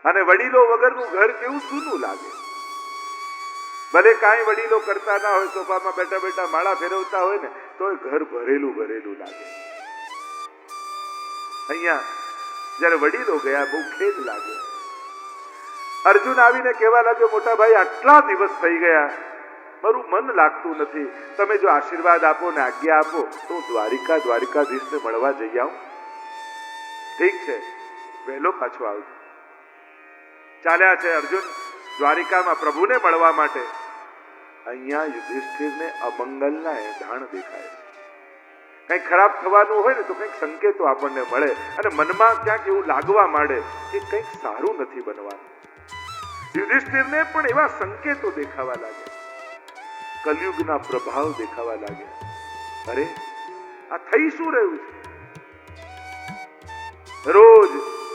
અને વડીલો વગરનું ઘર કેવું સૂનું લાગે. ભલે કાંઈ વડીલો કરતા ના હોય, સોફામાં બેઠા બેઠા માળા ફેરવતા હોય ને, તો ઘર ભરેલું ભરેલું લાગે. અહીંયા જયારે વડીલો ગયા બહુ ખેદ લાગ્યો. અર્જુન આવીને કહેવા લાગ્યો, મોટા ભાઈ આટલા દિવસ થઈ ગયા, મારું મન લાગતું નથી, તમે જો આશીર્વાદ આપો ને આજ્ઞા આપો તો દ્વારિકાધીશને મળવા જઈ આવું. ઠીક છે, વહેલો પાછો આવજો. ચાલ્યા છે અર્જુન દ્વારિકામાં પ્રભુને મળવા માટે. અહીંયા યુધિષ્ઠિરને અમંગલના એંધાણ દેખાય. કંઈક ખરાબ થવાનું હોય ને તો કંઈક સંકેતો આપણને મળે અને મનમાં ક્યાંક એવું લાગવા માંડે કે કંઈક સારું નથી બનવાનું. યુધિષ્ઠિરને પણ એવા સંકેતો દેખાવા લાગ્યા, કલયુગના પ્રભાવ દેખાવા લાગ્યા. અરે આ થઈ શું રહ્યું છે? રોજ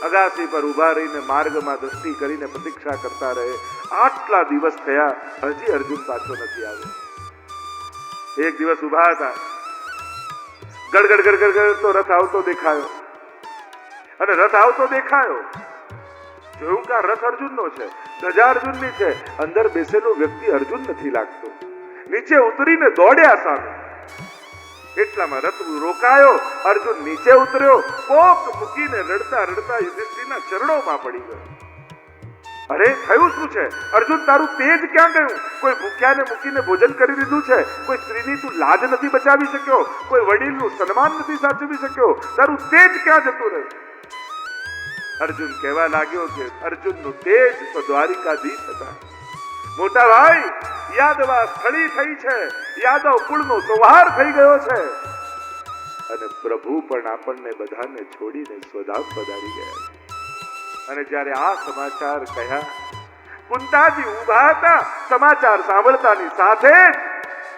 અગાસી પર ઉભા રહીને માર્ગમાં દૃષ્ટિ કરીને પ્રતીક્ષા કરતા રહે. આટલા દિવસ થયા, હજી અર્જુન પાછો નથી આવ્યો. એક દિવસ ઉભા હતા, ગડગડ ગડગડ તો રથ આવતો દેખાયો. અને રથ આવતો દેખાયો, જોયું કે આ રથ અર્જુનનો છે, ધજા અર્જુનની છે, અંદર બેસેલો વ્યક્તિ અર્જુન નથી લાગતો. નીચે ઉતરીને દોડ્યા સામે. એટલામાં રથ રોકાયો, અર્જુન નીચે ઉતર્યો, કોક મૂકીને રડતા રડતા યુધિષ્ઠિરના ચરણોમાં પડી ગયો. અરે થયું શું છે અર્જુન? તારું તેજ ક્યાં ગયું? કોઈ ભૂખ્યાને મૂકીને ભોજન કરી દીધું છે, કોઈ સ્ત્રીની તું લાજ નથી બચાવી શક્યો, કોઈ વડીલનું સન્માન નથી સાચવી શક્યો, તારું તેજ ક્યાં જતું રહ્યું? અર્જુન કહેવા લાગ્યો કે અર્જુનનું તેજ તો દ્વારિકાધીશ હતા. મોટા ભાઈ, યાદવા સ્થળી થઈ છે, યાદવ કુળનો સંહાર થઈ ગયો છે અને પ્રભુ પણ આપણને બધાને છોડીને સ્વધામ પધારી ગયા. અને જ્યારે આ સમાચાર કહ્યા, કુંતાજી ઊભા હતા. સમાચાર સાંભળતાની સાથે જ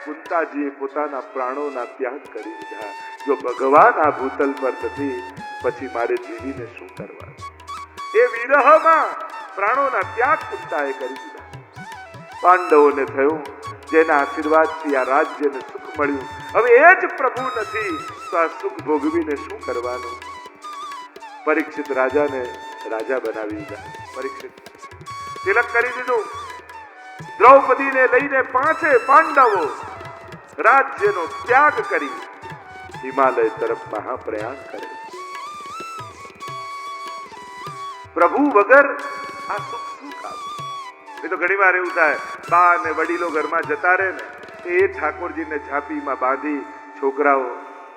કુંતાજીએ પોતાના પ્રાણોના ત્યાગ કરી દીધા. જો ભગવાન આ ભૂતલ પર નથી, પછી મારે જીવીને શું કરવા? એ વિરહમાં પ્રાણોના ત્યાગ કુંતાએ કરી દીધા. પાંડવોને થયું, જેના આશીર્વાદથી આ રાજ્યને સુખ મળ્યું, હવે એ જ પ્રભુ નથી તો આ સુખ ભોગવીને શું કરવાનું? પરીક્ષિત રાજાને રાજા બનાવી દીધા. પરીક્ષિત તિલક કરી દીધું. દ્રૌપદીને લઈને 5 પાંડવો રાજ્યનો ત્યાગ કરી હિમાલય તરફ મહાપ્રયાણ કરે. પ્રભુ વગર આ સુખ શું કામ? એ તો ઘણી વાર એવું થાય, બા અને વડીલો ઘરમાં જતા રહે ને, એ ઠાકોરજીને ઝાંપીમાં બાંધી છોકરાઓ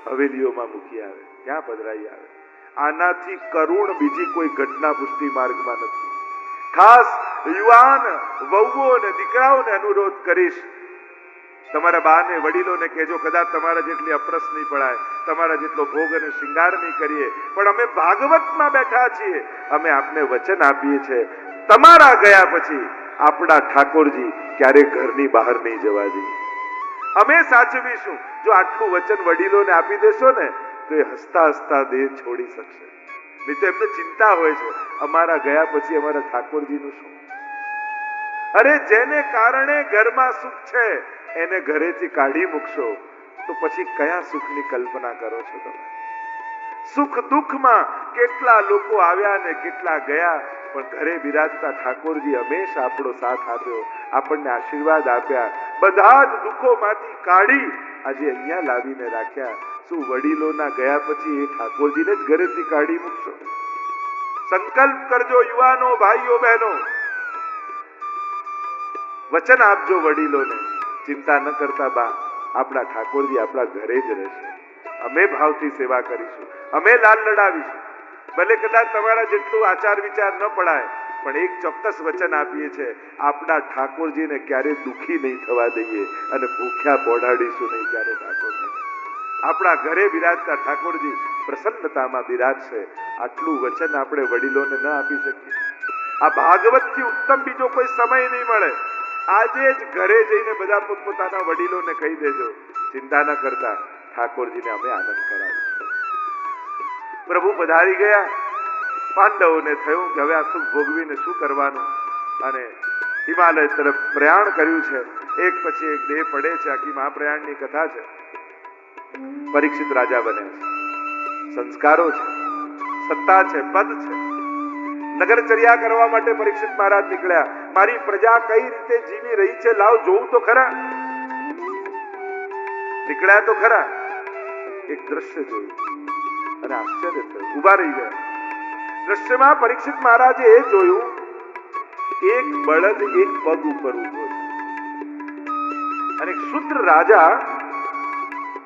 હવેલીઓમાં મૂકી આવે, ક્યાં પધરાઈ આવે. આનાથી કરુણ બીજી કોઈ ઘટના પુષ્ટિ માર્ગમાં નથી. ખાસ યુવાન વહુઓ અને દીકરાઓને અનુરોધ કરીશ, તમારા બાને વડીલોને કહેજો, કદાચ તમારા જેટલી અપરસ નહીં પડાય, તમારા જેટલો ભોગ અને શિંગાર નહીં કરીએ, પણ અમે ભાગવતમાં બેઠા છીએ, અમે આપને વચન આપીએ છીએ, તમારા ગયા પછી આપણા ઠાકોરજી ક્યારે ઘરની બહાર નહીં જવા દઈએ. અમે સાચવીશું. જો આટલું વચન વડીલોને આપી દેશો ને તો એ હસતા હસતા દેહ છોડી શકશે. નહીં તો એમને ચિંતા હોય છે, અમારા ગયા પછી અમારા ઠાકોરજીનું શું? અરે જેને કારણે ઘરમાં સુખ છે એને ઘરેથી કાઢી મૂકશો તો પછી કયા સુખની કલ્પના કરો છો તમે? સુખ દુઃખમાં કેટલા લોકો આવ્યા ને કેટલા ગયા, પણ ઘરે બિરાજતા ઠાકોરજી હંમેશા આપણો સાથ આપ્યો, આપણને આશીર્વાદ આપ્યા. બધા જ દુઃખોમાંથી કાઢી આજે અહીંયા લાવીને રાખ્યા. શું વડીલોના ગયા પછી એ ઠાકોરજીને જ ઘરેથી કાઢી મૂકશો? સંકલ્પ કરજો યુવાનો, ભાઈઓ, બહેનો, વચન આપજો વડીલોને, ચિંતા ન કરતા બા, આપણા ઠાકોરજી આપણા ઘરે જ રહેશે, અમે ભાવથી સેવા કરીશું, અમે લાલ લડાવીશું. ભલે કદાચ તમારા જેટલું આચાર વિચાર ન પડાય, પણ એક ચોક્કસ વચન આપીએ છીએ, આપણા ઠાકોરજીને ક્યારે દુખી નહીં થવા દઈએ અને ભૂખ્યા બોડાડીશું નહીં ક્યારે ઠાકોરજી. આપણા ઘરે બિરાજતા ઠાકોરજી પ્રસન્નતામાં બિરાજશે. આટલું વચન આપણે વડીલોને ન આપી શકીએ? આ ભાગવતથી ઉત્તમ બીજો કોઈ સમય નહીં મળે. આજે જ ઘરે જઈને બધા પોતપોતાના વડીલોને કહી દેજો, ચિંતા ન કરતા, ઠાકોરજીને અમે આનંદ કરાવીશું. પ્રભુ પધારી ગયા. પાંડવોને થયું કે હવે આ સુખ ભોગવીને શું કરવાનું, અને હિમાલય તરફ પ્રયાણ કર્યું છે. એક પછી એક દેહ પડે છે. આખી મહાપ્રયાણની કથા છે. પરીક્ષિત રાજા બન્યા છે. સંસ્કારો છે, સત્તા છે, પદ છે, નગરચર્યા કરવા માટે પરીક્ષિત મહારાજ નીકળ્યા. મારી પ્રજા કઈ રીતે જીવી રહી છે લાવ જોઉં તો ખરા. નીકળ્યા તો ખરા. એક દ્રશ્ય જોયું અને આશ્ચર્ય થયું, ઉભા રહી ગયા. દ્રશ્યમાં પરીક્ષિત મહારાજે એ જોયું, એક બળદ એક પગ ઉપર ઉભો છે અને એક શુદ્ર રાજા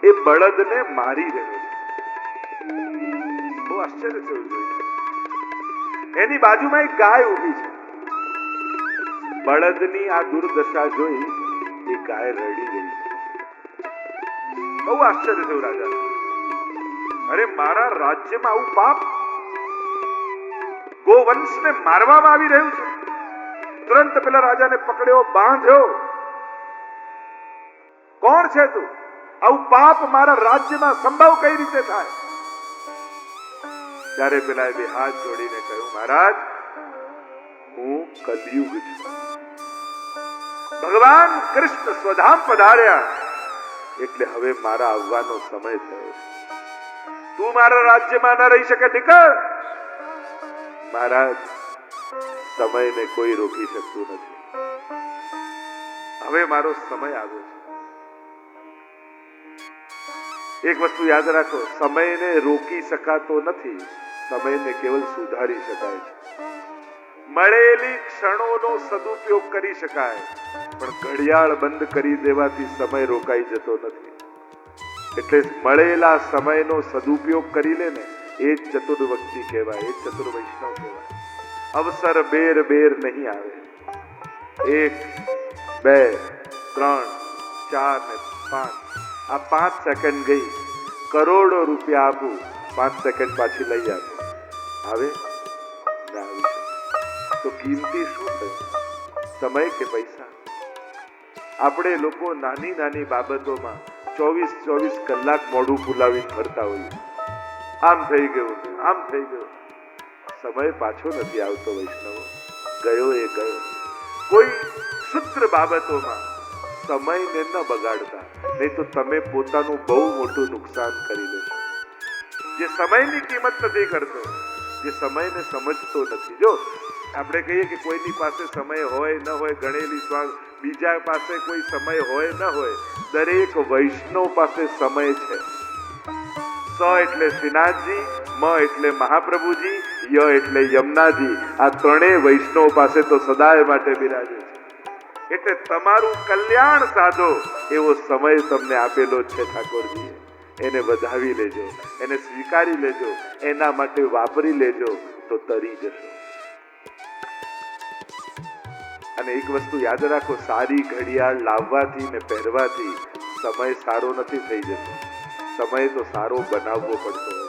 એ બળદને મારી રહ્યો છે. બહુ આશ્ચર્ય થયું જોયું. એની બાજુમાં એક ગાય ઊભી છે. બળદની આ દુર્દશા જોઈ એ ગાય રડી ગઈ છે. બહુ આશ્ચર્ય થયું રાજા. અરે મારા રાજ્યમાં આવું પાપ, ગોવંશને મારવામાં આવી રહ્યું છે. તુરંત પેલા રાજાને પકડ્યો, બાંધ્યો. કોણ છે તું? આવું પાપ મારા રાજ્યમાં સંભવ કઈ રીતે થાય? ત્યારે પેલા બે હાથ જોડીને કહ્યું, મહારાજ હું કલયુગ છું. ભગવાન કૃષ્ણ સ્વધામ પધાર્યા એટલે હવે મારા આવવાનો સમય થયો. તું મારા રાજ્યમાં ન રહી શકે, નીકળ. મહારાજ સમયને કોઈ રોકી શકતું નથી. હવે મારો સમય આવ્યો છે. એક વસ્તુ યાદ રાખો, સમયને રોકી શકાતો નથી, સમયને કેવલ સુધારી શકાય છે. મળેલી ક્ષણોનો સદુપયોગ કરી શકાય, પણ ઘડિયાળ બંધ કરી દેવાથી સમય રોકાઈ જતો નથી. એટલે મળેલા સમયનો સદુપયોગ કરી લે ને, એ જ ચતુર્વક્તિ કહેવાય, એ જ ચતુર્વૈષ્ણવ કહેવાય. અવસર બેર બેર નહીં આવે. 1, 2, 3, 4 ને 5, આ 5 સેકન્ડ ગઈ. કરોડો રૂપિયા આપું, 5 સેકન્ડ પાછી લઈ આપો, આવે ના આવી તો કિંમતી શું થયું? સમય કે પૈસા? આપણે લોકો નાની નાની બાબતોમાં 24 કલાક મોઢું ફુલાવીને ફરતા હોઈએ. આમ થઈ ગયું, આમ થઈ ગયું. સમય પાછો નથી આવતો વૈષ્ણવો, ગયો એ ગયો. કોઈ ક્ષુદ્ર બાબતોમાં સમયને ન બગાડતા, નહીં તો તમે પોતાનું બહુ મોટું નુકસાન કરી લેશો. જે સમયની કિંમત નથી કરતો, જે સમયને સમજતો નથી. જો આપણે કહીએ કે કોઈની પાસે સમય હોય ન હોય, ગણેલી સ્વાગ, બીજા પાસે કોઈ સમય હોય ન હોય, દરેક વૈષ્ણવ પાસે સમય છે. સ એટલે શ્રીનાથજી, મ એટલે મહાપ્રભુજી, ય એટલે યમુનાજી. આ ત્રણેય વૈષ્ણવ પાસે તો સદાય માટે બિરાજે છે. એટલે તમારું કલ્યાણ સાધો એવો સમય તમને આપેલો છે ઠાકોરજીએ. એને વધાવી લેજો, એને સ્વીકારી લેજો, એના માટે વાપરી લેજો તો તરી જશો. અને એક વસ્તુ યાદ રાખો, સારી ઘડિયાળ લાવવાથી ને પહેરવાથી સમય સારો નથી થઈ જતો. સમય તો સારો બનાવવો પડતો હોય.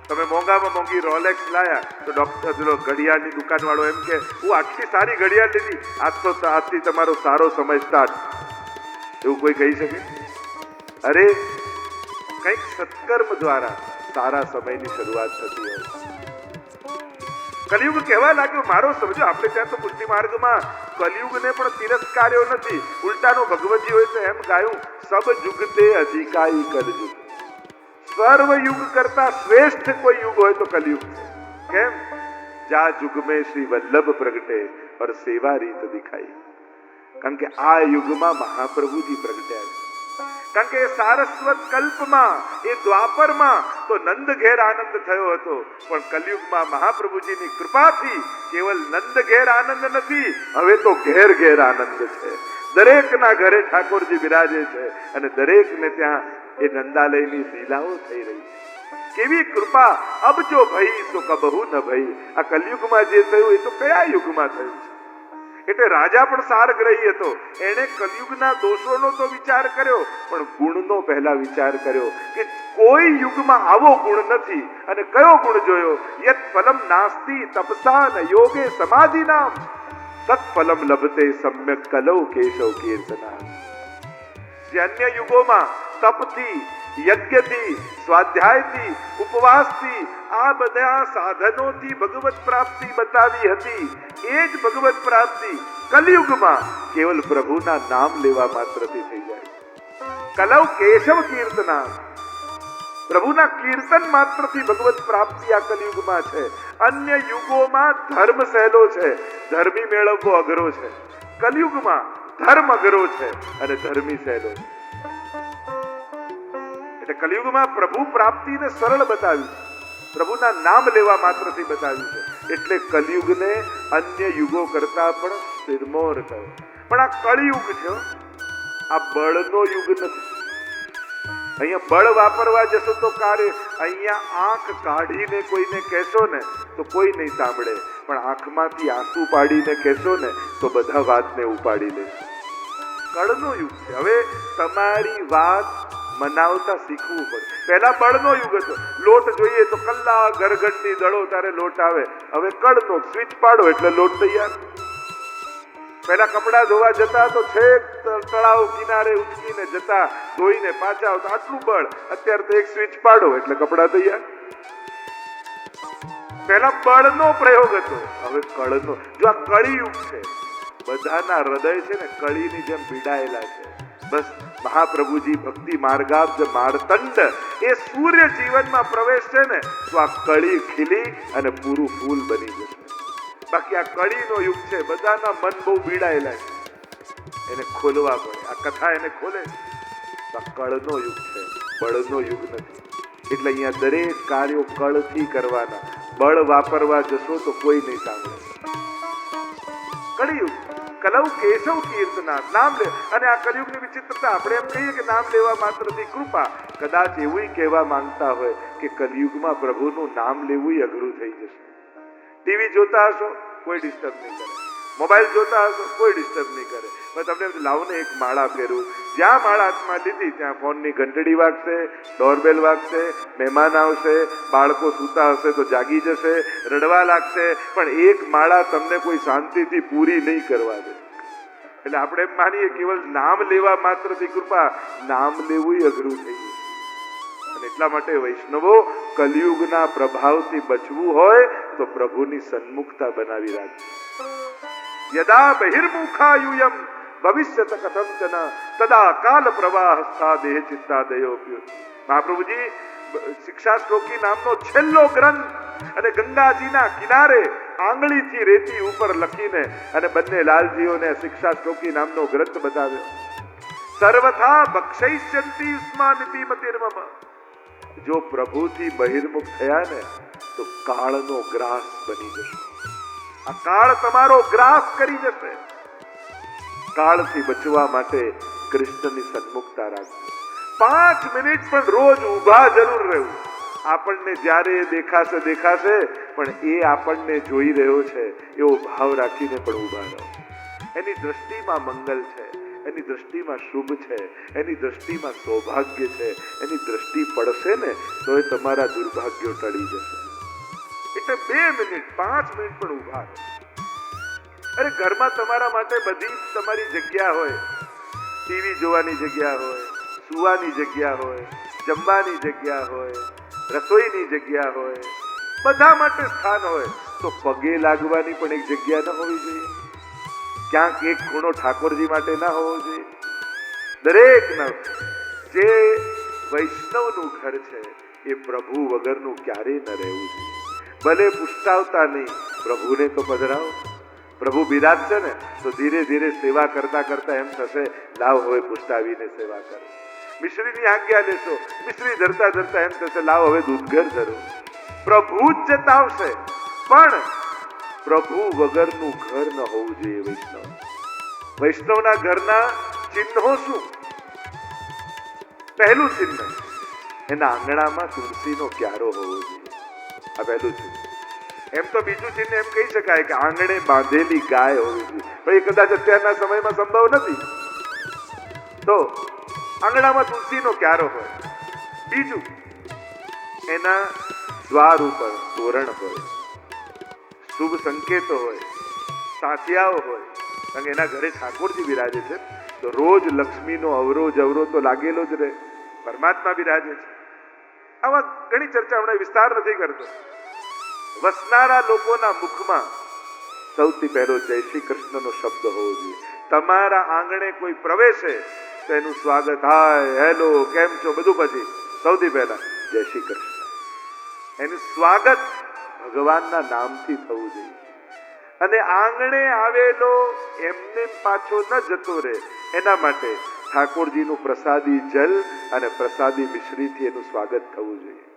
તમે મોંઘામાં મોંઘી રોલેક્સ લાયા તો ડોક્ટર પેલો ઘડિયાળની દુકાન વાળો એમ કે હું આટલી સારી ઘડિયાળ લીધી, આજથી તમારો સારો સમય સ્ટાર્ટ. એવું કોઈ કહી શકે? અરે કંઈક સત્કર્મ દ્વારા સારા સમયની શરૂઆત થતી હોય. કલિયુગ કહેવા લાગ્યો, મારો સમજો, આપણે ત્યાં તો પુષ્ટિ માર્ગમાં કલિયુગને પણ તિરસ્કાર્યો નથી. ઉલટાનો ભગવતજી હોય તો એમ ગાયું, સબ જુગતે અધિકારી કલયુગ. સર્વ યુગ કરતા શ્રેષ્ઠ કોઈ યુગ હોય તો કલયુગ છે. કેમ? જા યુગ में શ્રી વલ્લભ પ્રગટે और સેવા રીત દિખાઈ. કારણ કે આ યુગમાં મહાપ્રભુજી પ્રગટ્યા છે. કારણ કે સારસ્વત કલ્પમાં, એ દ્વાપરમાં તો નંદ ઘેર આનંદ થયો હતો, પણ કલયુગમાં મહાપ્રભુજીની કૃપાથી કેવલ નંદ ઘેર આનંદ નથી, હવે તો ઘેર ઘેર આનંદ છે. દરેકના ઘરે ઠાકોરજી બિરાજે છે અને દરેકને ત્યાં એ નંદાલયની લીલાઓ થઈ રહી છે. કેવી કૃપા! અબ જો ભઈ તો કબહુ ન ભઈ. આ કલયુગમાં જે થયું એ તો કયા યુગમાં થયું છે? એટલે રાજા પણ સારગ્રહી હતો. એણે કલયુગના દોષોનો તો વિચાર કર્યો, પણ ગુણનો પહેલા વિચાર કર્યો કે કોઈ યુગમાં આવો ગુણ નથી. અને કયો ગુણ જોયો? યત ફલમ નાસ્તિ તપસા ન યોગે સમાધિનામ તત્ફલમ લભતે સમ્યક કલૌ કેશવ કીર્તના. જે અન્ય યુગોમાં તપથી, યજ્ઞથી, સ્વાધ્યાયથી, ઉપવાસથી, આ બધા સાધનોથી ભગવત પ્રાપ્તિ બતાવી હતી, એ જ ભગવત પ્રાપ્તિ કલયુગમાં કેવલ પ્રભુના નામ લેવા માત્રથી થઈ જાય. કલૌ કેશવ કીર્તના. પ્રભુના કીર્તન માત્રથી ભગવત પ્રાપ્તિ આ કલિયુગમાં છે. અન્ય યુગોમાં ધર્મ સહેલો છે, ધર્મી મેળવવો અઘરો છે. કલિયુગમાં ધર્મ અઘરો છે અને ધર્મી સહેલો છે. એટલે કલિયુગમાં પ્રભુ પ્રાપ્તિને સરળ બતાવ્યું છે, પ્રભુના નામ લેવા માત્રથી બતાવ્યું છે. એટલે કલિયુગને અન્ય યુગો કરતા પણ સ્થિરમોર કહ્યો. પણ આ કળિયુગ છે, આ બળનો યુગ નથી. અહીંયા બળ વાપરવા જશો તો કાર્ય, અહીંયા આંખ કાઢીને કોઈને કહેશો ને તો કોઈ નહીં સાંભળે, પણ આંખમાંથી આંસુ પાડીને કહેશો ને તો બધા વાતને ઉપાડી લેશે. કળનો યુગ છે. હવે તમારી વાત મનાવતા શીખવું પડે. પહેલા બળનો યુગ હતો, લોટ જોઈએ તો કલાક ગરગડની દળો તારે લોટ આવે. હવે કળનો સ્વિચ પાડો એટલે લોટ તૈયાર. પહેલા કપડા ધોવા જતા તો છેક તળાવ કિનારે ઉચકીને જતા, ધોઈને પાછા આવતા, આટલું બળ. અત્યારે તો એક સ્વિચ પાડો એટલે કપડા તૈયાર. પહેલા બળનો પ્રયોગ હતો, હવે કળનો. જો આ કળિયુગ છે, બધાના હૃદય છે ને કળીની જેમ પીડાયેલા છે. બસ મહાપ્રભુજી ભક્તિ માર્ગાબ્જ માર્તંડ એ સૂર્ય જીવનમાં પ્રવેશશે ને તો આ કળી ખીલી અને પૂરું ફૂલ બની જશે. બાકી આ કળીનો યુગ છે, બધાના મન બહુ પીડાયેલા છે, એને ખોલવા પડે. આ કથા એને ખોલે. આ કળનો યુગ છે, બળનો યુગ નથી. એટલે અહીંયા દરેક કાર્યો કળથી કરવાના. બળ વાપરવા જશો તો કોઈ નહીં સાંભળે. કળિયુગ કલૌ કેશવ કીર્તના, નામ લે. અને આ કલિયુગની વિચિત્રતા, આપણે એમ કહીએ કે નામ લેવા માત્રથી કૃપા. કદાચ એવું કહેવા માંગતા હોય કે કલિયુગમાં પ્રભુનું નામ લેવું અઘરું થઈ જશે. ટીવી જોતા હશો કોઈ ડિસ્ટર્બ નહીં કરે, મોબાઈલ જોતા હશો કોઈ ડિસ્ટર્બ નહીં કરે. મેં તમને લાવો ને એક માળા ફેરવું. જ્યાં માળા હાથમાં લીધી ત્યાં ફોનની ઘંટડી વાગશે, ડોરબેલ વાગશે, મહેમાન આવશે, બાળકો સૂતા હશે તો જાગી જશે, રડવા લાગશે, પણ એક માળા તમને કોઈ શાંતિથી પૂરી નહીં કરવા દે. એટલે આપણે એમ માનીએ કેવલ નામ લેવા માત્રથી કૃપા, નામ લેવું અઘરું થઈ ગયું. અને એટલા માટે વૈષ્ણવો કલિયુગના પ્રભાવથી બચવું હોય તો પ્રભુની સન્મુખતા બનાવી રાખજો. યદા બહિર્મુખાયુયમ ભવિષ્યત કથમ ચન તદા કાલ પ્રવાહસ્થા દેહ ચિત્તાદયોપ્ય. મહાપ્રભુજી શિક્ષા શ્લોકી નામનો છેલ્લો ગ્રંથ અને ગંગાજીના કિનારે આંગળીથી રેતી ઉપર લખીને અને બંને લાલજીઓને શિક્ષા શ્લોકી નામનો ગ્રંથ બતાવ્યો. સર્વથા ભક્ષયિષ્યંતિ ઉસ્માનિતિ મતિર્મમ. જો પ્રભુથી બહિર્મુખ થયા ને તો કાળનો ગ્રાસ બની જશે. આ કાળ તમારો ગ્રાસ કરી જશે. કાળથી બચવા માટે કૃષ્ણની સન્મુખતા રાખજો. 5 મિનિટ પણ રોજ ઊભા જરૂર રહેવું. આપણને જ્યારે દેખાશે પણ એ આપણને જોઈ રહ્યો છે એવો ભાવ રાખીને પણ ઊભા રહો. એની દ્રષ્ટિમાં મંગલ છે, એની દ્રષ્ટિમાં શુભ છે, એની દ્રષ્ટિમાં સૌભાગ્ય છે. એની દ્રષ્ટિ પડશે ને તો એ તમારા દુર્ભાગ્યો ટળી જશે. એટલે 2 મિનિટ 5 મિનિટ પણ ઊભા રહો. અરે ઘરમાં તમારા માટે બધી તમારી જગ્યા હોય. ટીવી જોવાની જગ્યા હોય, સુવાની જગ્યા હોય, જમવાની જગ્યા હોય, રસોઈની જગ્યા હોય, બધા માટે સ્થાન હોય. તો પગે લાગવાની પણ એક જગ્યા ન હોવી જોઈએ? ક્યાંક એક ખૂણો ઠાકોરજી માટે ના હોવો જોઈએ? દરેકના જે વૈષ્ણવનું ઘર છે એ પ્રભુ વગરનું ક્યારેય ન રહેવું જોઈએ. ભલે પુષ્ટાવતા નહીં, પ્રભુને તો પધરાવો. પ્રભુ બિરાજશે ને તો ધીરે ધીરે સેવા કરતા કરતા એમ થશે, લાવ હવે પુષ્ટાવીને સેવા કરો. મિશ્રીની આજ્ઞા લેશો, મિશ્રી ધરતા ધરતા એમ થશે, લાવ હવે દૂધઘર ધરો. પ્રભુ જ જતાવશે, પણ પ્રભુ વગરનું ઘર ન હોવું જોઈએ. વૈષ્ણવના ઘરના ચિહ્નો શું? પહેલું ચિહ્ન, એના આંગણામાં તુલસીનો ક્યારો હોવો જોઈએ. આ પહેલું ચિહ્ન. એમ તો બીજું ચિહ્ન એમ કહી શકાય કે આંગણે બાંધેલી ગાય હોવી જોઈએ, પણ એ કદાચ અત્યારના સમયમાં સંભવ નથી. તો આંગણામાં તુલસીનો ક્યારો હોય. બીજું, એના દ્વાર ઉપર તોરણ હોય, શુભ સંકેતો હોય, સાથિયાઓ હોય. કારણ કે એના ઘરે ઠાકોરજી બિરાજે છે તો રોજ લક્ષ્મીનો અવરોજ તો લાગેલો જ રહે. પરમાત્મા બિરાજે છે. આવા ઘણી ચર્ચા હમણાં વિસ્તાર નથી કરતો. વસનારા લોકોના મુખમાં સૌથી પહેલો જય શ્રી કૃષ્ણનો શબ્દ હોવો જોઈએ. તમારા આંગણે કોઈ પ્રવેશે તો એનું સ્વાગત, હાય, હેલો, કેમ છો, બધું પછી સૌથી પહેલા જય શ્રી કૃષ્ણ. એનું સ્વાગત ભગવાનના નામથી થવું જોઈએ અને આંગણે આવેલો એમને પાછો ન જતો રહે એના માટે ઠાકોરજીનું પ્રસાદી જલ અને પ્રસાદી મિશ્રીથી એનું સ્વાગત થવું જોઈએ.